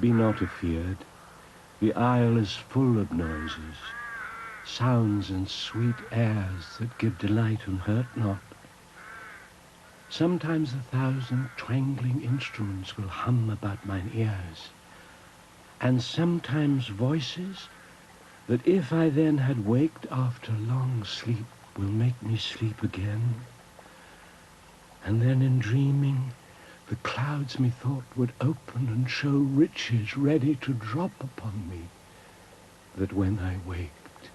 be not afeard. The isle is full of noises, sounds and sweet airs that give delight and hurt not. Sometimes 1,000 twangling instruments will hum about mine ears, and sometimes voices that if I then had waked after long sleep will make me sleep again. And then in dreaming, the clouds methought would open and show riches ready to drop upon me, that when I waked,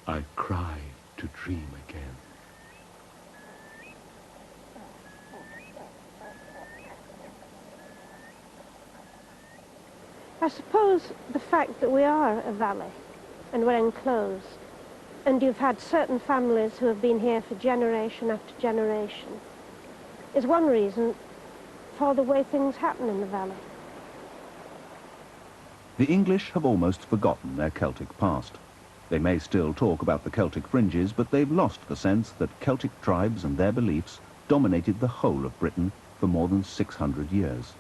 I cried to dream again. I suppose the fact that we are a valley and we're enclosed, and you've had certain families who have been here for generation after generation, is one reason for the way things happen in the valley. The English have almost forgotten their Celtic past. They may still talk about the Celtic fringes, but they've lost the sense that Celtic tribes and their beliefs dominated the whole of Britain for more than 600 years.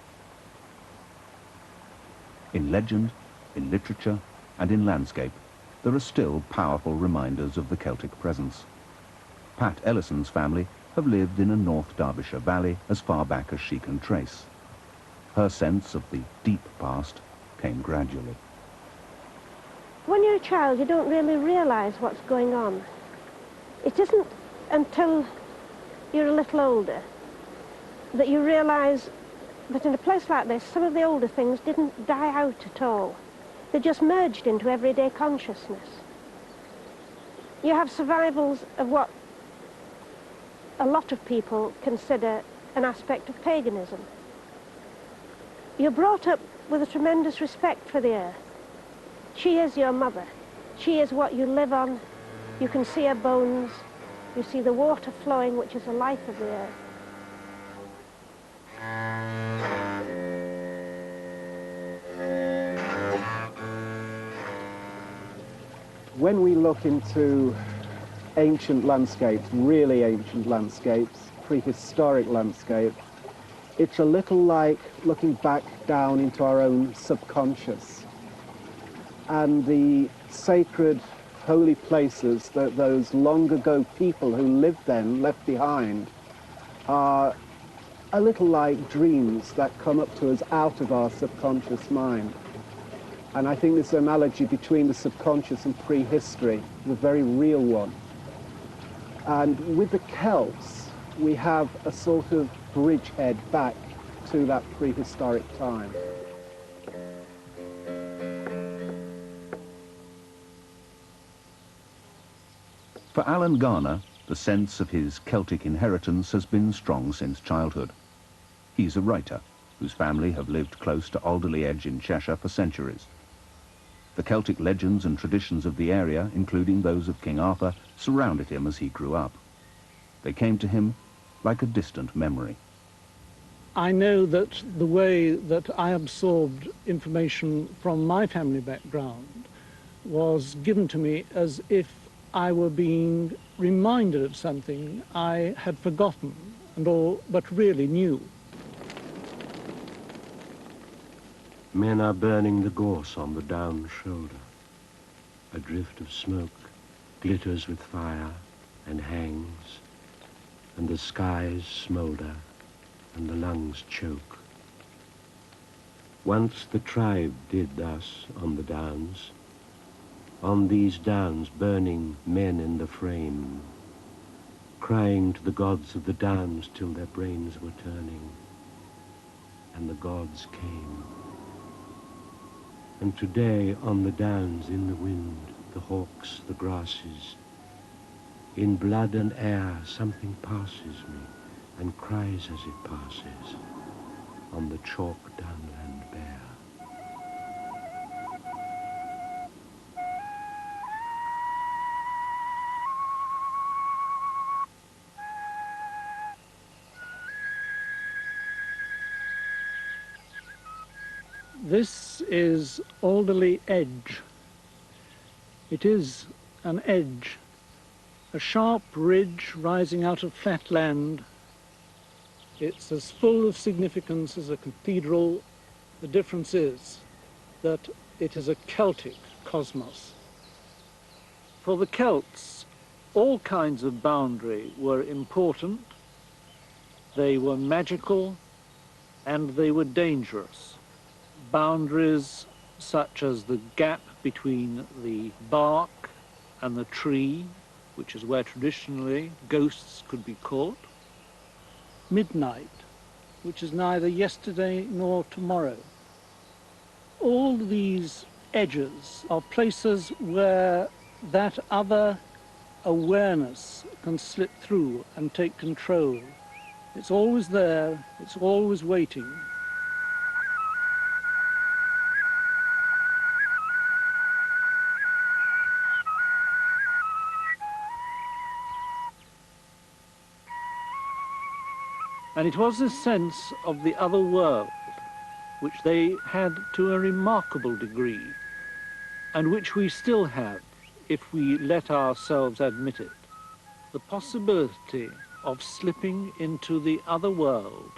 In legend, in literature, and in landscape, there are still powerful reminders of the Celtic presence. Pat Ellison's family have lived in a North Derbyshire valley as far back as she can trace. Her sense of the deep past came gradually. When you're a child, you don't really realise what's going on. It isn't until you're a little older that you realise that in a place like this, some of the older things didn't die out at all. They just merged into everyday consciousness. You have survivals of what a lot of people consider an aspect of paganism. You're brought up with a tremendous respect for the earth. She is your mother. She is what you live on. You can see her bones. You see the water flowing, which is the life of the earth. When we look into ancient landscapes, really ancient landscapes, prehistoric landscapes, it's a little like looking back down into our own subconscious. And the sacred, holy places that those long ago people who lived then left behind are a little like dreams that come up to us out of our subconscious mind. And I think this analogy between the subconscious and prehistory is a very real one. And with the Celts, we have a sort of bridgehead back to that prehistoric time. For Alan Garner, the sense of his Celtic inheritance has been strong since childhood. He's a writer whose family have lived close to Alderley Edge in Cheshire for centuries. The Celtic legends and traditions of the area, including those of King Arthur, surrounded him as he grew up. They came to him like a distant memory. I know that the way that I absorbed information from my family background was given to me as if I were being reminded of something I had forgotten but really knew. Men are burning the gorse on the down shoulder. A drift of smoke glitters with fire and hangs, and the skies smoulder and the lungs choke. Once the tribe did thus on the downs, on these downs burning men in the frame, crying to the gods of the downs till their brains were turning, and the gods came. And today on the downs in the wind, the hawks, the grasses, in blood and air something passes me and cries as it passes on the chalk downland bare. This is Alderley Edge. It is an edge, a sharp ridge rising out of flat land. It's as full of significance as a cathedral The difference is that it is a Celtic cosmos. For the Celts, all kinds of boundary were important, they were magical, and they were dangerous. Boundaries such as the gap between the bark and the tree, which is where traditionally ghosts could be caught. Midnight, which is neither yesterday nor tomorrow. All these edges are places where that other awareness can slip through and take control. It's always there, it's always waiting. And it was this sense of the other world which they had to a remarkable degree, and which we still have if we let ourselves admit it. The possibility of slipping into the other world,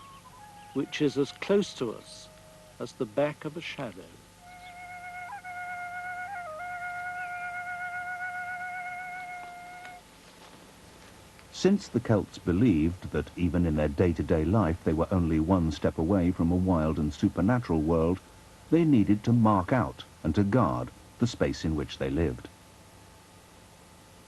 which is as close to us as the back of a shadow. Since the Celts believed that even in their day-to-day life they were only one step away from a wild and supernatural world, they needed to mark out and to guard the space in which they lived.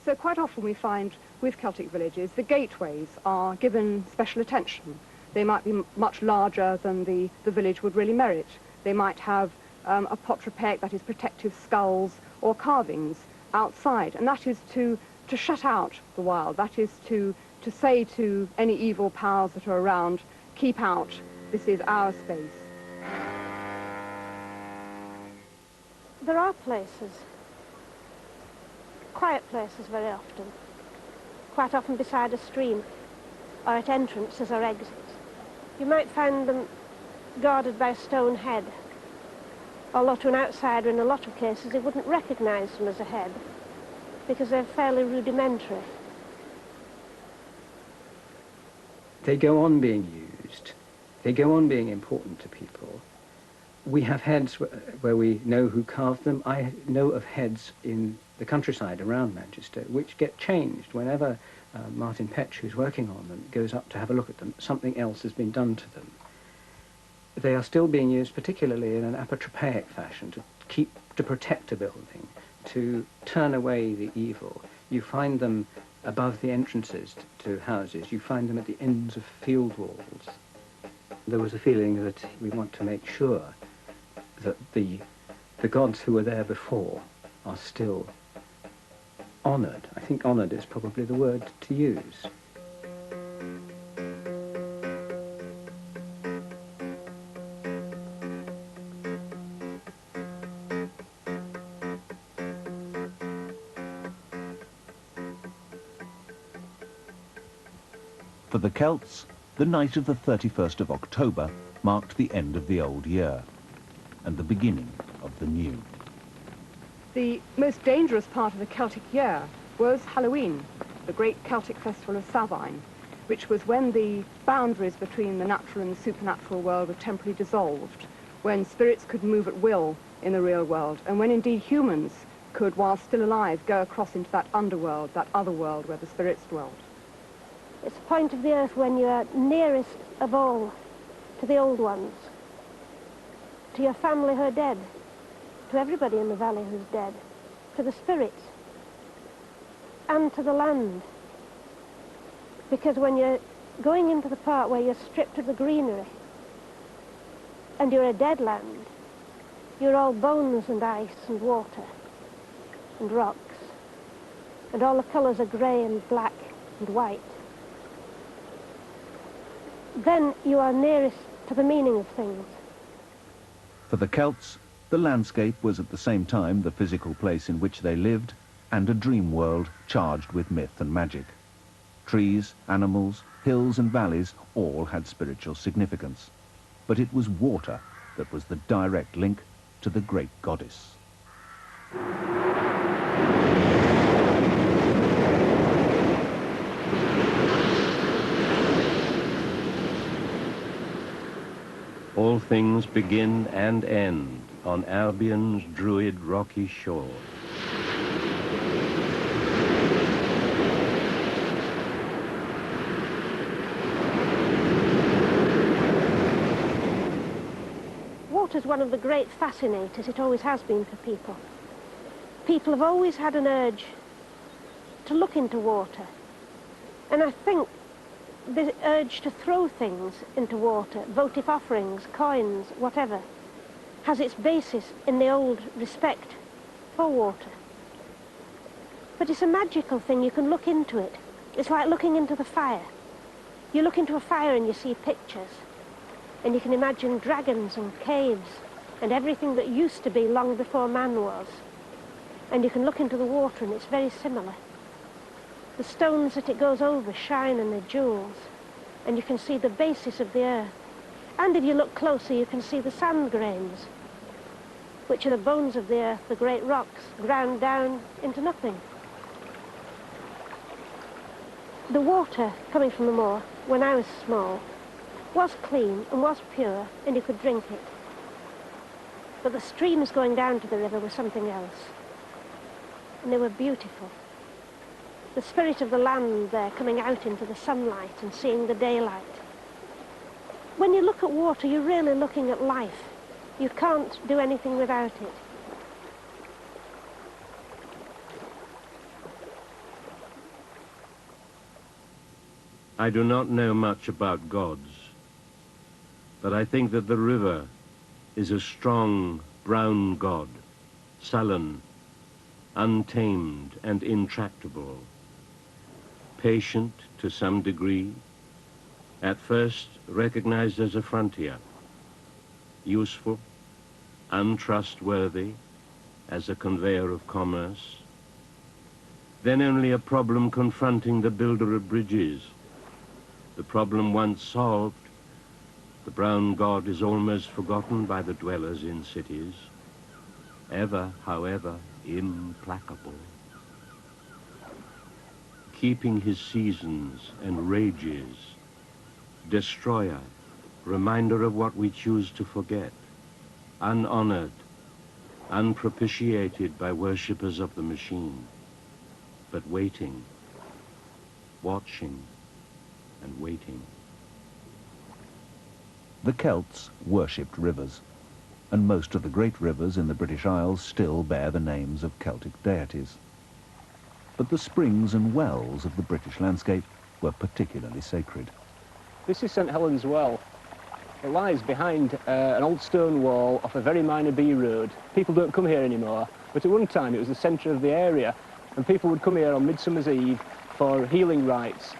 So quite often we find with Celtic villages the gateways are given special attention. They might be much larger than the village would really merit. They might have a potrepec, that is protective skulls or carvings outside, and that is to shut out the wild. That is to say to any evil powers that are around, keep out, this is our space. There are places, quiet places very often, quite often beside a stream or at entrances or exits. You might find them guarded by a stone head, although to an outsider in a lot of cases they wouldn't recognise them as a head because they're fairly rudimentary. They go on being used. They go on being important to people. We have heads where we know who carved them. I know of heads in the countryside around Manchester which get changed whenever Martin Petch, who's working on them, goes up to have a look at them. Something else has been done to them. They are still being used, particularly in an apotropaic fashion, to protect a building, to turn away the evil. You find them above the entrances to houses. You find them at the ends of field walls. There was a feeling that we want to make sure that the gods who were there before are still honoured. I think honoured is probably the word to use. For the Celts, the night of the 31st of October marked the end of the old year and the beginning of the new. The most dangerous part of the Celtic year was Hallowe'en, the great Celtic festival of Samhain, which was when the boundaries between the natural and the supernatural world were temporarily dissolved, when spirits could move at will in the real world, and when indeed humans could, while still alive, go across into that underworld, that other world where the spirits dwelled. It's a point of the earth when you are nearest of all to the old ones, to your family who are dead, to everybody in the valley who's dead, to the spirits, and to the land. Because when you're going into the part where you're stripped of the greenery, and you're a dead land, you're all bones and ice and water and rocks, and all the colours are grey and black and white. Then you are nearest to the meaning of things. For the Celts, the landscape was at the same time the physical place in which they lived and a dream world charged with myth and magic. Trees, animals, hills and valleys all had spiritual significance. But it was water that was the direct link to the great goddess. All things begin and end on Albion's druid rocky shore. Water's one of the great fascinators. It always has been for people. People have always had an urge to look into water. And I think the urge to throw things into water, votive offerings, coins, whatever, has its basis in the old respect for water. But it's a magical thing. You can look into it. It's like looking into the fire. You look into a fire and you see pictures. And you can imagine dragons and caves and everything that used to be long before man was. And you can look into the water and it's very similar. The stones that it goes over shine and they're jewels. And you can see the basis of the earth. And if you look closer, you can see the sand grains, which are the bones of the earth, the great rocks, ground down into nothing. The water coming from the moor, when I was small, was clean and was pure, and you could drink it. But the streams going down to the river were something else. And they were beautiful. The spirit of the land there coming out into the sunlight and seeing the daylight. When you look at water, you're really looking at life. You can't do anything without it. I do not know much about gods, but I think that the river is a strong brown god, sullen, untamed and intractable, patient to some degree, at first recognized as a frontier, useful, untrustworthy as a conveyor of commerce, then only a problem confronting the builder of bridges. The problem once solved, the brown god is almost forgotten by the dwellers in cities, ever, however, implacable, keeping his seasons and rages, destroyer, reminder of what we choose to forget, unhonored, unpropitiated by worshippers of the machine, but waiting, watching and waiting. The Celts worshipped rivers, and most of the great rivers in the British Isles still bear the names of Celtic deities. But the springs and wells of the British landscape were particularly sacred. This is St Helens Well. It lies behind an old stone wall off a very minor B road. People don't come here anymore, but at one time it was the centre of the area, and people would come here on Midsummer's Eve for healing rites.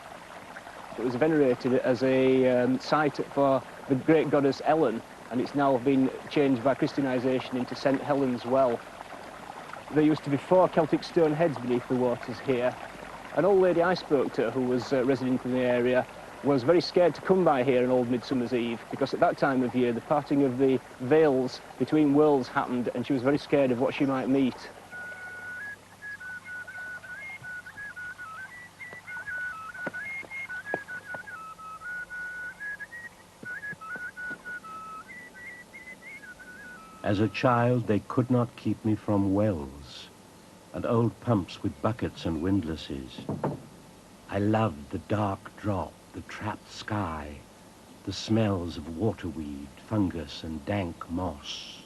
It was venerated as a site for the great goddess Ellen, and it's now been changed by Christianisation into St Helens Well. There used to be 4 Celtic stone heads beneath the waters here. An old lady I spoke to, who was resident in the area, was very scared to come by here on Old Midsummer's Eve, because at that time of year the parting of the veils between worlds happened, and she was very scared of what she might meet. As a child, they could not keep me from wells and old pumps with buckets and windlasses. I loved the dark drop, the trapped sky, the smells of waterweed, fungus and dank moss.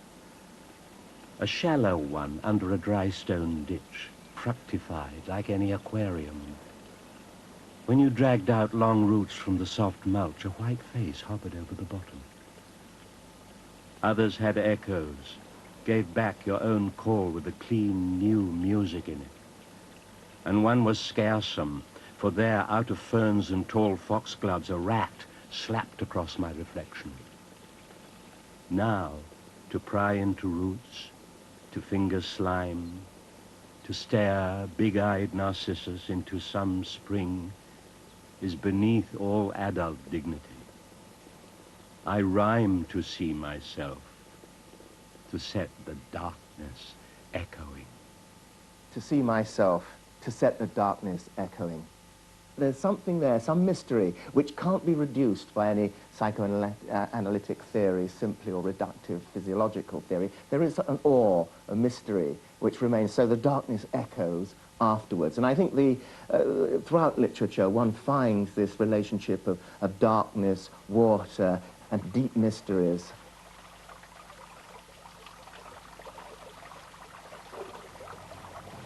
A shallow one under a dry stone ditch, fructified like any aquarium. When you dragged out long roots from the soft mulch, a white face hovered over the bottom. Others had echoes, gave back your own call with a clean, new music in it. And one was scarcesome, for there, out of ferns and tall foxgloves, a rat slapped across my reflection. Now, to pry into roots, to finger slime, to stare big-eyed Narcissus into some spring, is beneath all adult dignity. I rhyme to see myself, to set the darkness echoing. To see myself, to set the darkness echoing. there's something there, some mystery, which can't be reduced by any psychoanalytic theory, simply, or reductive physiological theory. There is an awe, a mystery, which remains, so the darkness echoes afterwards. And I think throughout literature, one finds this relationship of darkness, water, and deep mysteries.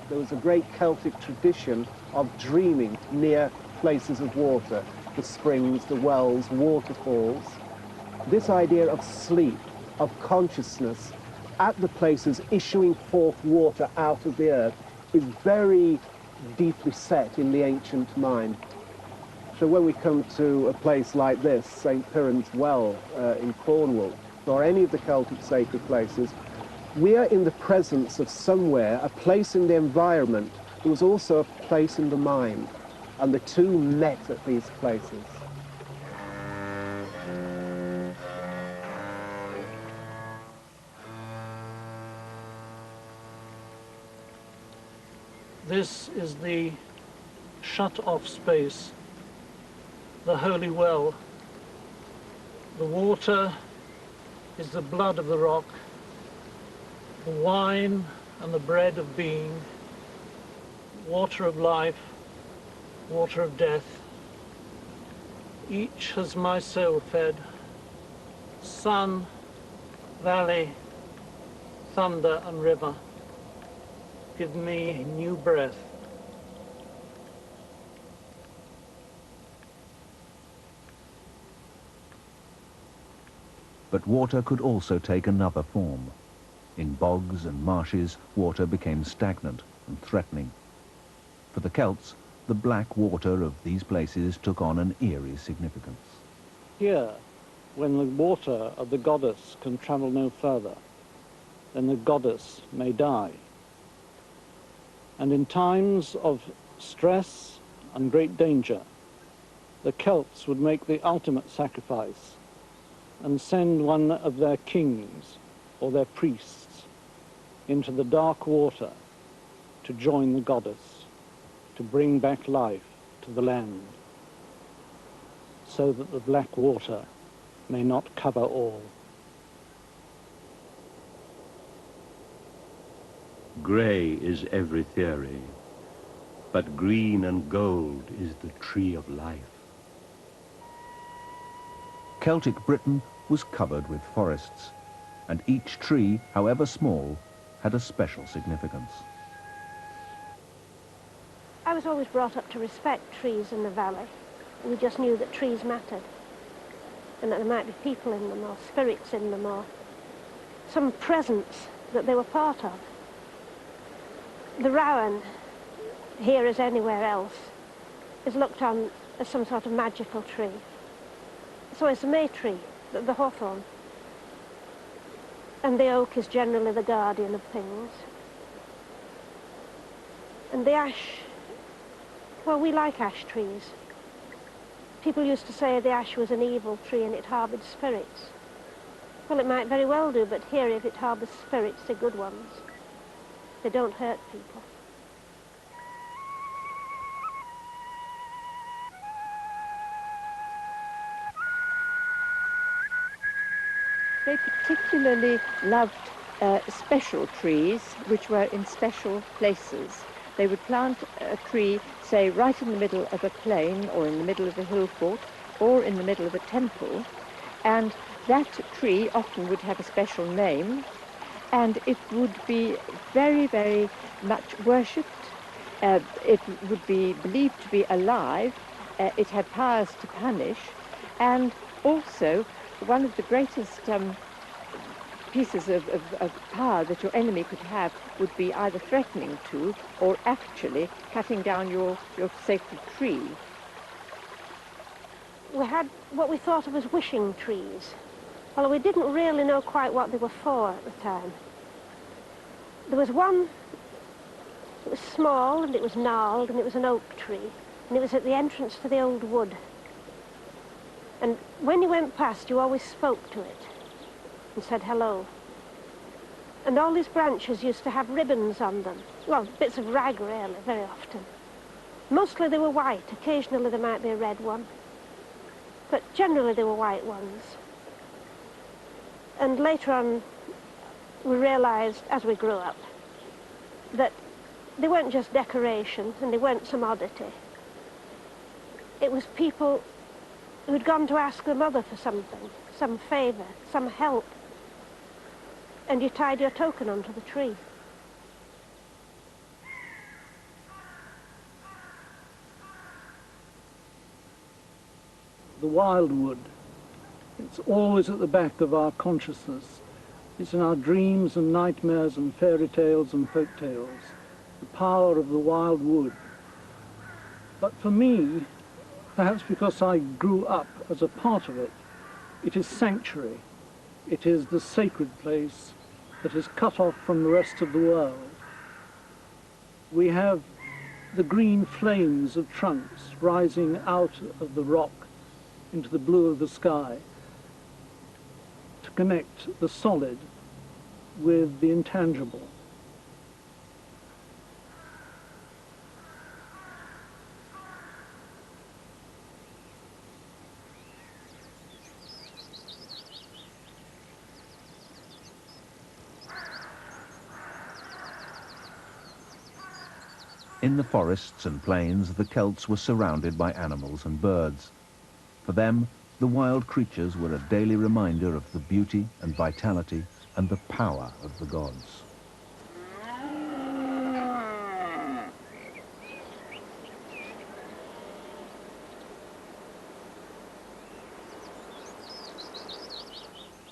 There was a great Celtic tradition of dreaming near places of water, the springs, the wells, waterfalls. This idea of sleep, of consciousness at the places issuing forth water out of the earth is very deeply set in the ancient mind. So when we come to a place like this, St. Piran's Well in Cornwall, or any of the Celtic sacred places, we are in the presence of somewhere, a place in the environment. There was also a place in the mind, and the two met at these places. This is the shut-off space, the holy well. The water is the blood of the rock, the wine and the bread of being, water of life, water of death. Each has my soul fed, sun, valley, thunder and river. Give me new breath. But water could also take another form. In bogs and marshes, water became stagnant and threatening. For the Celts, the black water of these places took on an eerie significance. Here, when the water of the goddess can travel no further, then the goddess may die. And in times of stress and great danger, the Celts would make the ultimate sacrifice and send one of their kings or their priests into the dark water to join the goddess, to bring back life to the land, so that the black water may not cover all. Grey is every theory, but green and gold is the tree of life. Celtic Britain was covered with forests, and each tree, however small, had a special significance. I was always brought up to respect trees in the valley. We just knew that trees mattered, and that there might be people in them, or spirits in them, or some presence that they were part of. The rowan, here as anywhere else, is looked on as some sort of magical tree. So is the may tree, the hawthorn. And the oak is generally the guardian of things. And the ash, well, we like ash trees. People used to say the ash was an evil tree and it harboured spirits. Well, it might very well do, but here if it harbours spirits, they're good ones. They don't hurt people. They particularly loved special trees which were in special places. They would plant a tree, say, right in the middle of a plain or in the middle of a hill fort or in the middle of a temple, and that tree often would have a special name, and it would be very, very much worshipped. It would be believed to be alive. It had powers to punish, and also one of the greatest pieces of power that your enemy could have would be either threatening to or actually cutting down your sacred tree. We had what we thought of as wishing trees, although we didn't really know quite what they were for at the time. There was one, it was small and it was gnarled and it was an oak tree, and it was at the entrance to the old wood. And when you went past, you always spoke to it and said hello. And all these branches used to have ribbons on them. Well, bits of rag, really, very often. Mostly they were white. Occasionally there might be a red one. But generally they were white ones. And later on we realised, as we grew up, that they weren't just decoration and they weren't some oddity. It was people who'd gone to ask their mother for something, some favour, some help, and you tied your token onto the tree. The wildwood, it's always at the back of our consciousness. It's in our dreams and nightmares and fairy tales and folk tales. The power of the wild wood. But for me, perhaps because I grew up as a part of it, it is sanctuary. It is the sacred place that is cut off from the rest of the world. We have the green flames of trunks rising out of the rock into the blue of the sky to connect the solid with the intangible. In the forests and plains, the Celts were surrounded by animals and birds. For them, the wild creatures were a daily reminder of the beauty and vitality and the power of the gods.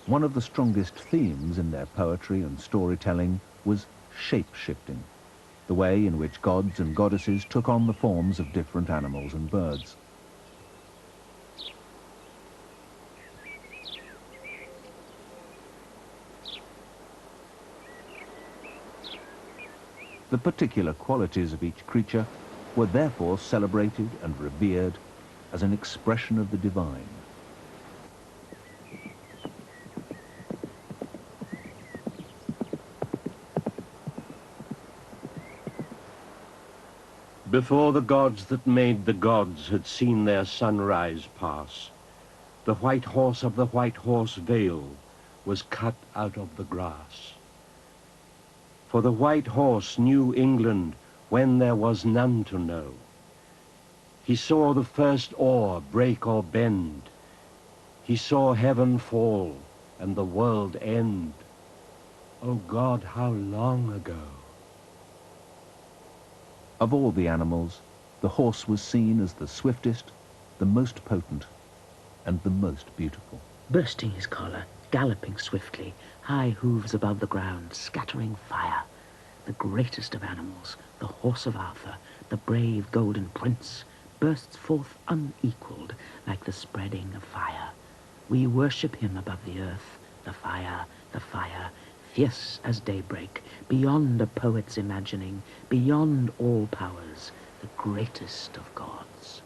One of the strongest themes in their poetry and storytelling was shape-shifting, the way in which gods and goddesses took on the forms of different animals and birds. The particular qualities of each creature were therefore celebrated and revered as an expression of the divine. Before the gods that made the gods had seen their sunrise pass, the white horse of the white horse veil was cut out of the grass. For the white horse knew England when there was none to know. He saw the first oar break or bend. He saw heaven fall and the world end. Oh God, how long ago? Of all the animals, the horse was seen as the swiftest, the most potent, and the most beautiful. Bursting his collar, galloping swiftly, high hooves above the ground, scattering fire. The greatest of animals, the horse of Arthur, the brave golden prince, bursts forth unequalled like the spreading of fire. We worship him above the earth, the fire, fierce as daybreak, beyond a poet's imagining, beyond all powers, the greatest of gods.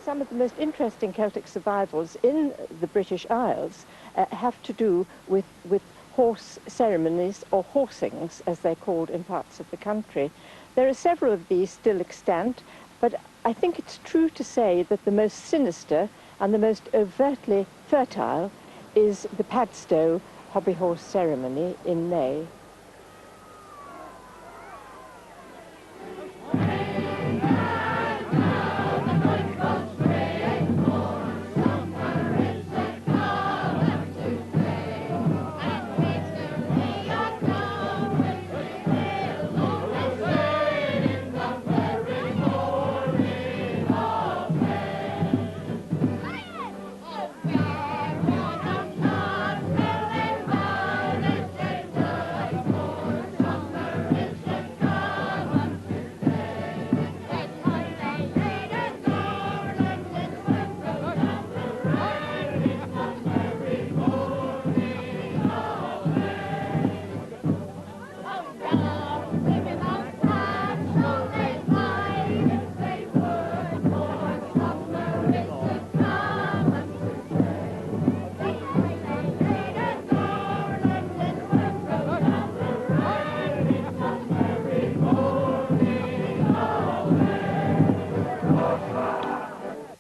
Some of the most interesting Celtic survivals in the British Isles have to do with horse ceremonies, or horsings, as they're called in parts of the country. There are several of these still extant, but I think it's true to say that the most sinister and the most overtly fertile is the Padstow hobby horse ceremony in May.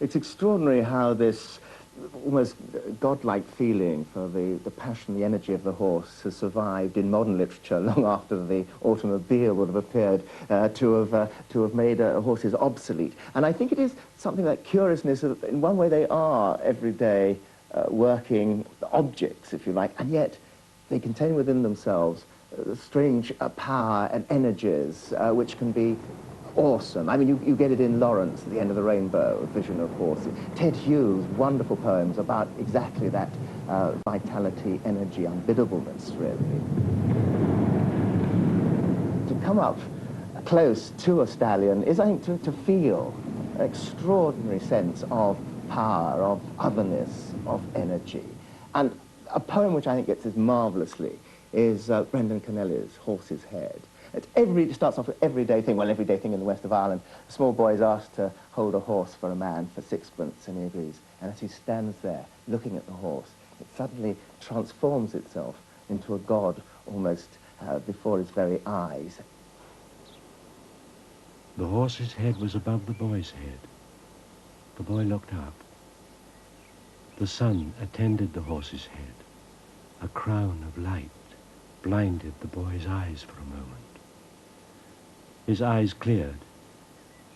It's extraordinary how this almost godlike feeling for the passion, the energy of the horse has survived in modern literature long after the automobile would have appeared to have made horses obsolete. And I think it is something like curiousness. In one way, they are everyday working objects, if you like, and yet they contain within themselves strange power and energies which can be awesome. I mean, you get it in Lawrence, at the end of the rainbow, a vision of horses. Ted Hughes' wonderful poems about exactly that vitality, energy, unbiddableness, really. To come up close to a stallion is, I think, to feel an extraordinary sense of power, of otherness, of energy. And a poem which I think gets this marvellously is Brendan Kennelly's Horse's Head. It starts off with everyday thing, well, everyday thing in the west of Ireland. A small boy is asked to hold a horse for a man for sixpence, and he agrees. And as he stands there looking at the horse, it suddenly transforms itself into a god almost before his very eyes. The horse's head was above the boy's head. The boy looked up. The sun attended the horse's head. A crown of light blinded the boy's eyes for a moment. His eyes cleared,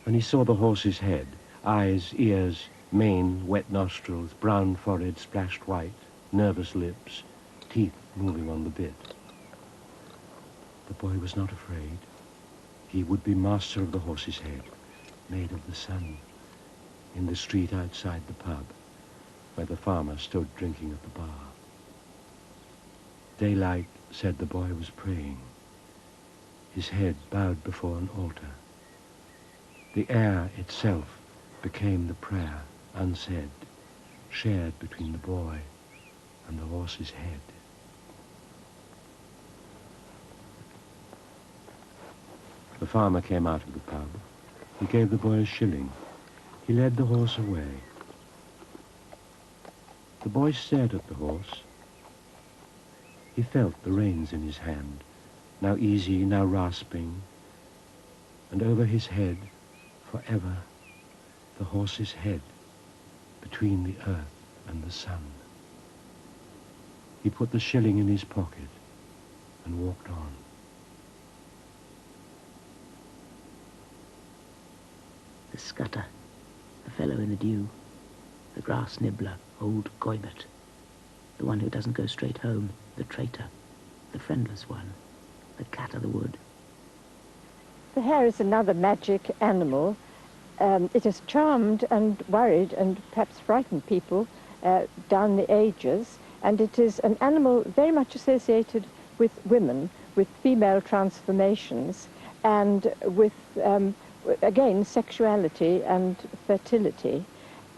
and he saw the horse's head, eyes, ears, mane, wet nostrils, brown forehead splashed white, nervous lips, teeth moving on the bit. The boy was not afraid. He would be master of the horse's head, made of the sun, in the street outside the pub, where the farmer stood drinking at the bar. Daylight said the boy was praying. His head bowed before an altar. The air itself became the prayer, unsaid, shared between the boy and the horse's head. The farmer came out of the pub. He gave the boy a shilling. He led the horse away. The boy stared at the horse. He felt the reins in his hand, now easy, now rasping, and over his head, forever, the horse's head, between the earth and the sun. He put the shilling in his pocket and walked on. The scutter, the fellow in the dew, the grass nibbler, old Goibert, the one who doesn't go straight home, the traitor, the friendless one, the cat of the wood. The hare is another magic animal. It has charmed and worried and perhaps frightened people down the ages, and it is an animal very much associated with women, with female transformations, and with, again, sexuality and fertility.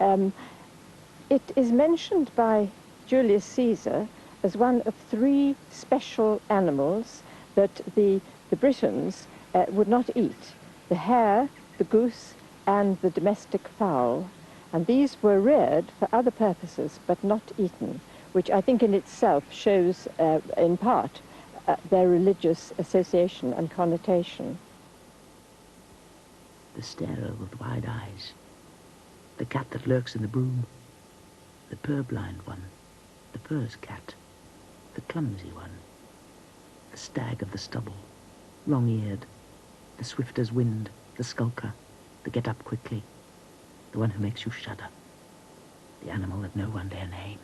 It is mentioned by Julius Caesar as one of 3 special animals that the Britons would not eat: the hare, the goose, and the domestic fowl. And these were reared for other purposes, but not eaten, which I think in itself shows, in part, their religious association and connotation. The starer with wide eyes, the cat that lurks in the broom, the purblind one, the purse cat, the clumsy one, the stag of the stubble, long-eared, the swift as wind, the skulker, the get up quickly, the one who makes you shudder, the animal that no one dare name.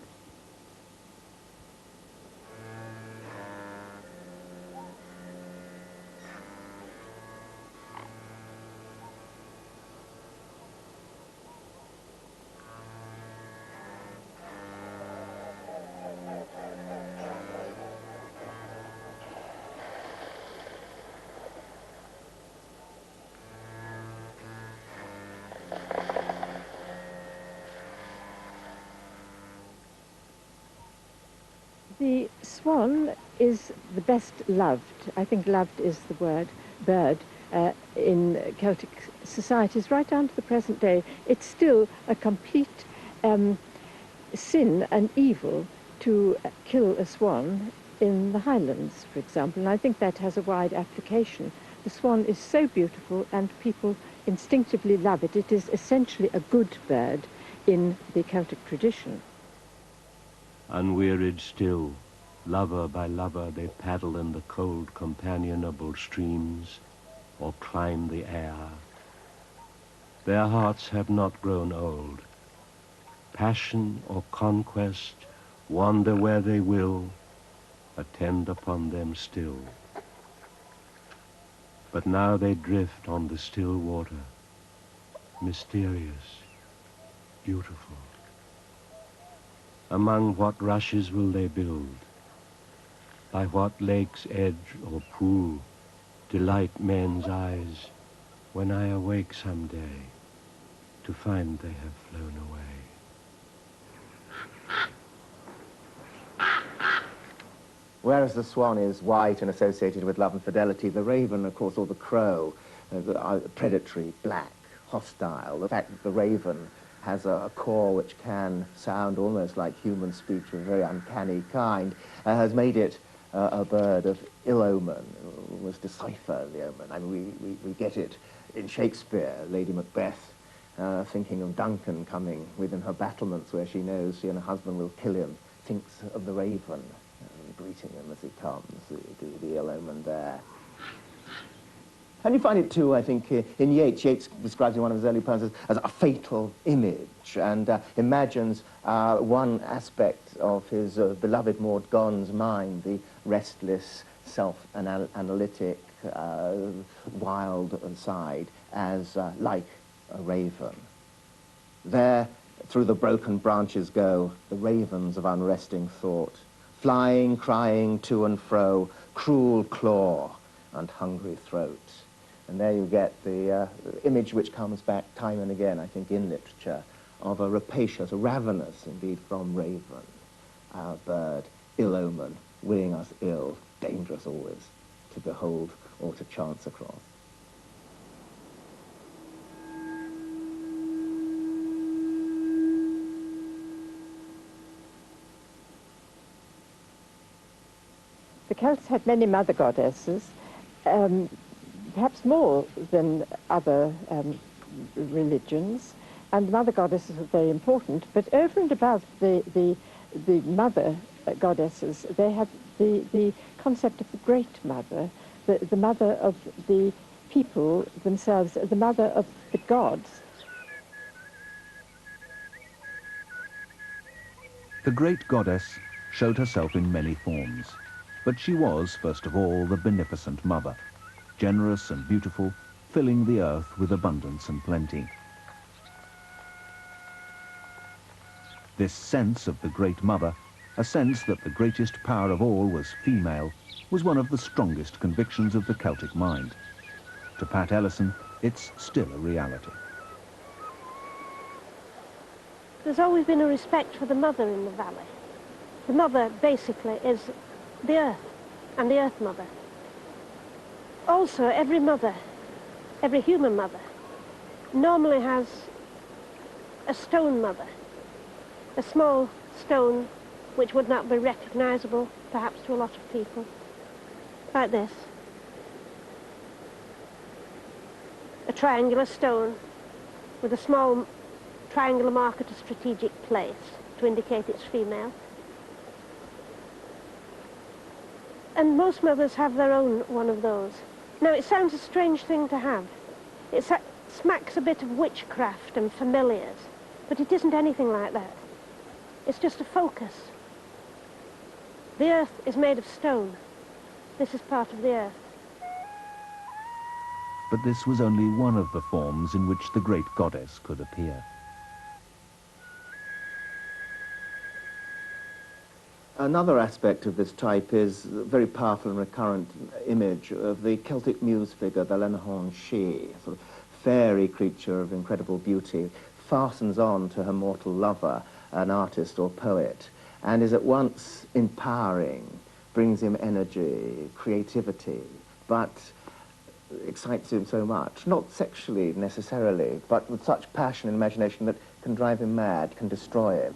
The swan is the best loved, I think loved is the word, bird in Celtic societies right down to the present day. It's still a complete sin and evil to kill a swan in the Highlands, for example, and I think that has a wide application. The swan is so beautiful and people instinctively love it. It is essentially a good bird, in the Celtic tradition. Unwearied still, lover by lover, they paddle in the cold companionable streams or climb the air. Their hearts have not grown old. Passion or conquest wander where they will, attend upon them still. But now they drift on the still water, mysterious, beautiful. Among what rushes will they build? By what lake's edge or pool delight men's eyes when I awake someday to find they have flown away? Whereas the swan is white and associated with love and fidelity, the raven, of course, or the crow, are predatory, black, hostile. The fact that the raven has a call which can sound almost like human speech of a very uncanny kind has made it a bird of ill omen. We must decipher the omen. I mean, we get it in Shakespeare, Lady Macbeth, thinking of Duncan coming within her battlements where she knows she and her husband will kill him, thinks of the raven, greeting him as he comes, the ill omen there. And you find it too, I think, in Yeats. Yeats describes in one of his early poems as a fatal image, and imagines one aspect of his beloved Maud Gonne's mind, the restless, self-analytic, wild side, as like a raven. There, through the broken branches go the ravens of unresting thought, flying, crying to and fro, cruel claw and hungry throat. And there you get the image which comes back time and again, I think, in literature, of a rapacious, a ravenous, indeed, from raven, our bird, ill omen, willing us ill, dangerous always, to behold or to chance across. The Celts had many mother goddesses, perhaps more than other religions, and the mother goddesses were very important. But over and above the mother goddesses, they had the concept of the great mother, the mother of the people themselves, the mother of the gods. The great goddess showed herself in many forms. But she was, first of all, the beneficent mother, generous and beautiful, filling the earth with abundance and plenty. This sense of the great mother, a sense that the greatest power of all was female, was one of the strongest convictions of the Celtic mind. To Pat Ellison, it's still a reality. There's always been a respect for the mother in the valley. The mother, basically, is the earth, and the earth mother. Also, every mother, every human mother, normally has a stone mother, a small stone which would not be recognizable, perhaps, to a lot of people, like this. A triangular stone with a small triangular mark at a strategic place to indicate it's female. And most mothers have their own one of those. Now, it sounds a strange thing to have. It smacks a bit of witchcraft and familiars, but it isn't anything like that. It's just a focus. The earth is made of stone. This is part of the earth. But this was only one of the forms in which the great goddess could appear. Another aspect of this type is a very powerful and recurrent image of the Celtic muse figure, the Lenahorn She, a sort of fairy creature of incredible beauty, fastens on to her mortal lover, an artist or poet, and is at once empowering, brings him energy, creativity, but excites him so much, not sexually necessarily, but with such passion and imagination that can drive him mad, can destroy him.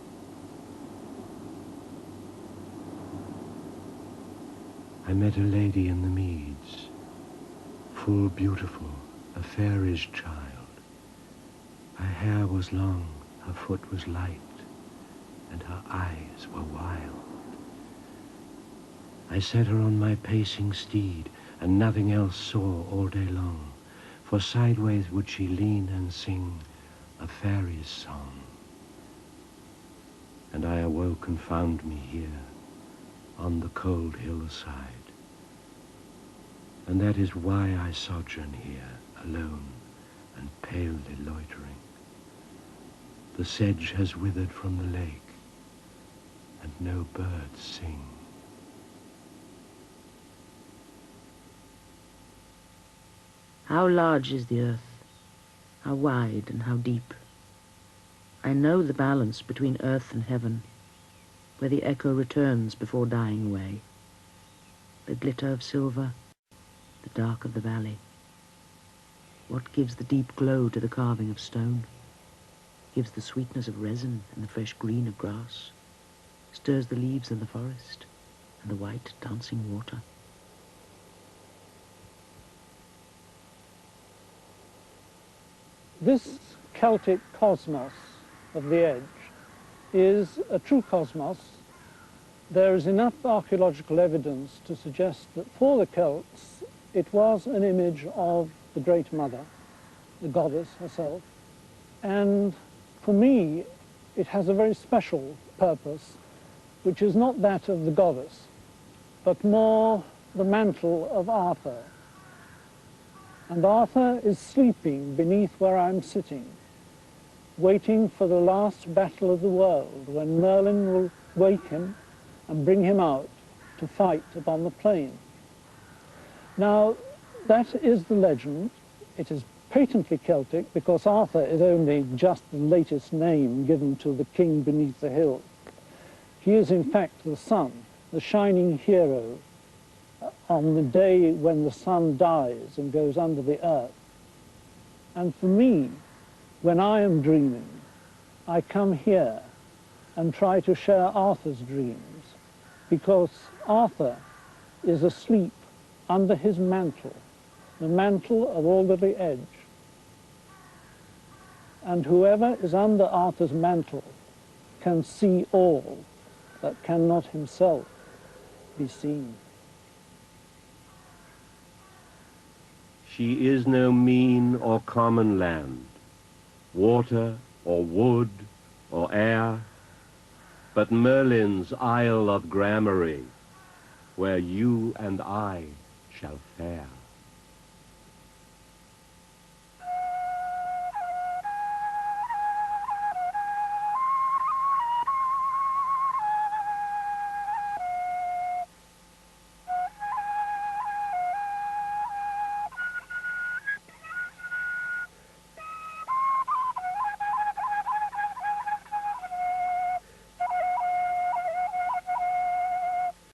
I met a lady in the meads, full beautiful, a fairish child. Her hair was long, Her foot was light, and her eyes were wild. I set her on my pacing steed, and nothing else saw all day long, for sideways would she lean and sing a fairy's song. And I awoke and found me here, on the cold hillside. And that is why I sojourn here, alone and palely loitering. The sedge has withered from the lake, and no birds sing. How large is the earth, how wide and how deep. I know the balance between earth and heaven, where the echo returns before dying away. The glitter of silver, the dark of the valley. What gives the deep glow to the carving of stone? Gives the sweetness of resin and the fresh green of grass, stirs the leaves in the forest and the white dancing water. This Celtic cosmos of the Edge is a true cosmos. There is enough archaeological evidence to suggest that for the Celts it was an image of the Great Mother, the goddess herself, and for me it has a very special purpose, which is not that of the goddess, but more the mantle of Arthur. And Arthur is sleeping beneath where I'm sitting, waiting for the last battle of the world, when Merlin will wake him and bring him out to fight upon the plain. Now, that is the legend. It is patently Celtic, because Arthur is only just the latest name given to the king beneath the hill. He is in fact the sun, the shining hero, on the day when the sun dies and goes under the earth. And for me, when I am dreaming, I come here and try to share Arthur's dreams, because Arthur is asleep under his mantle, the mantle of Alderley Edge. And whoever is under Arthur's mantle can see all that cannot himself be seen. She is no mean or common land, water or wood or air, but Merlin's isle of gramarye, where you and I shall fare.